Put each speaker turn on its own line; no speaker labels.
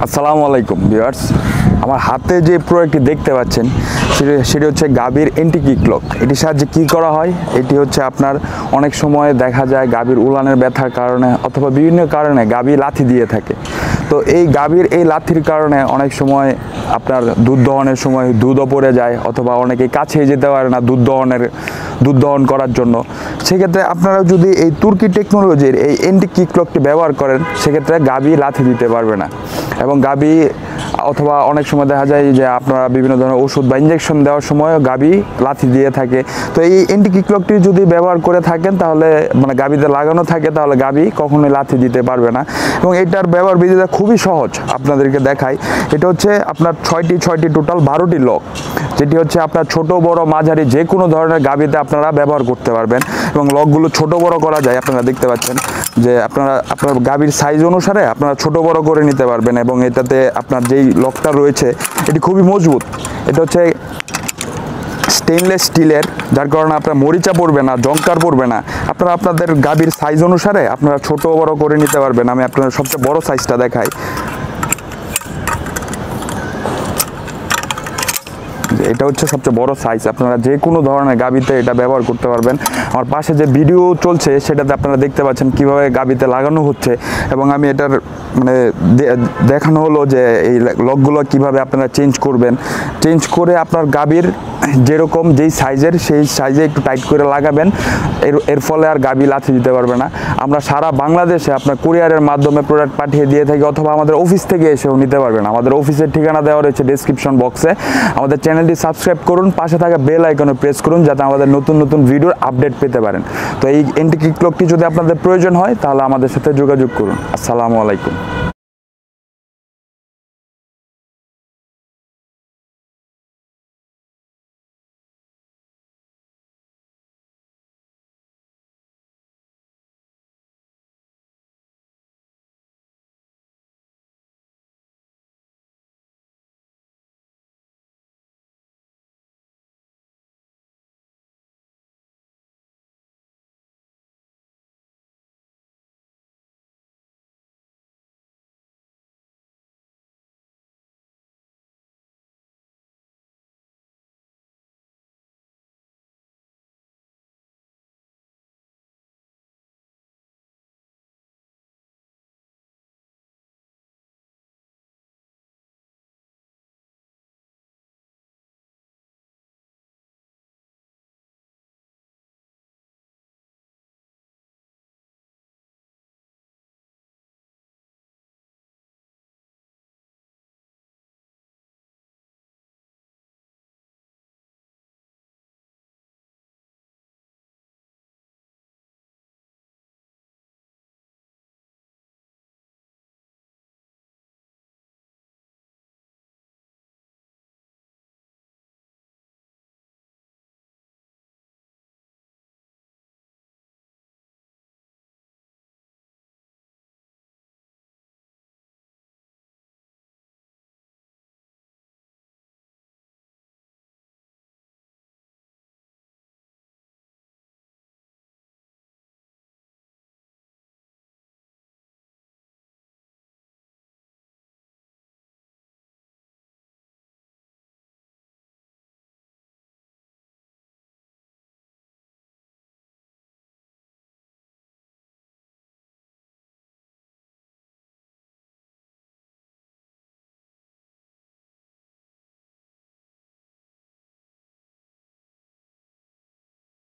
আসসালামু আলাইকুম ভিউয়ার্স, আমার হাতে যে প্রোডাক্টটি দেখতে পাচ্ছেন সেটি হচ্ছে গাভীর এন্টি কিক লক। এটির সাহায্যে কী করা হয়, এটি হচ্ছে আপনার অনেক সময় দেখা যায় গাভীর উলানের ব্যথার কারণে অথবা বিভিন্ন কারণে গাভী লাথি দিয়ে থাকে। তো এই গাভীর এই লাথির কারণে অনেক সময় আপনার দুধ দহনের সময় দুধও পড়ে যায়, অথবা অনেকেই কাছেই যেতে পারে না দুধ দহন করার জন্য। সেক্ষেত্রে আপনারা যদি এই তুর্কি টেকনোলজির এই এন্টি কিক লকটি ব্যবহার করেন, সেক্ষেত্রে গাভী লাথি দিতে পারবে না। এবং গাভী অথবা অনেক সময় দেখা যায় যে আপনারা বিভিন্ন ধরনের ওষুধ বা ইঞ্জেকশন দেওয়ার সময়ও গাভী লাথি দিয়ে থাকে। তো এই এন্টি কিক লকটি যদি ব্যবহার করে থাকেন, তাহলে মানে গাভীতে লাগানো থাকে, তাহলে গাভী কখনোই লাথি দিতে পারবে না। এবং এটার ব্যবহার বিধিটা খুবই সহজ, আপনাদেরকে দেখাই। এটা হচ্ছে আপনার ছয়টি টোটাল 12টি লক, যেটি হচ্ছে আপনার ছোট বড় মাঝারি যে কোনো ধরনের গাভীতে আপনারা ব্যবহার করতে পারবেন। এবং লকগুলো ছোট বড় করা যায়, আপনারা দেখতে পাচ্ছেন যে আপনার গাভীর সাইজ অনুসারে আপনারা ছোট বড় করে নিতে পারবেন। এবং এটাতে আপনার যেই লকটা রয়েছে এটি খুবই মজবুত। এটা হচ্ছে স্টেনলেস স্টিলের, যার কারণে আপনার মরিচা পড়বে না, জংকার পড়বে না। আপনারা আপনাদের গাভীর সাইজ অনুসারে আপনারা ছোট বড় করে নিতে পারবেন। আমি আপনাদের সবচেয়ে বড় সাইজটা দেখাই। এটা হচ্ছে সবচেয়ে বড় সাইজ, আপনারা যে কোনো ধরনের গাভীতে এটা ব্যবহার করতে পারবেন। আমার পাশে যে ভিডিও চলছে সেটাতে আপনারা দেখতে পাচ্ছেন কিভাবে গাভীতে লাগানো হচ্ছে। এবং আমি এটার মানে দেখানো হলো যে এই লকগুলো কিভাবে আপনারা চেঞ্জ করে আপনার গাভীর যেরকম যেই সাইজের সেই সাইজে একটু টাইট করে লাগাবেন। এর ফলে আর গাভী লাথি দিতে পারবে না। আমরা সারা বাংলাদেশে আপনার কুরিয়ারের মাধ্যমে প্রোডাক্ট পাঠিয়ে দিয়ে থাকি, অথবা আমাদের অফিস থেকে এসেও নিতে পারবেন। আমাদের অফিসের ঠিকানা দেওয়া রয়েছে ডেসক্রিপশন বক্সে। আমাদের চ্যানেলটি সাবস্ক্রাইব করুন, পাশে থাকা বেল আইকনে প্রেস করুন, যাতে আমাদের নতুন ভিডিওর আপডেট পেতে পারেন। তো এই এন্টি কিক লকটি যদি আপনাদের প্রয়োজন হয়, তাহলে আমাদের সাথে যোগাযোগ করুন। আসসালামু আলাইকুম।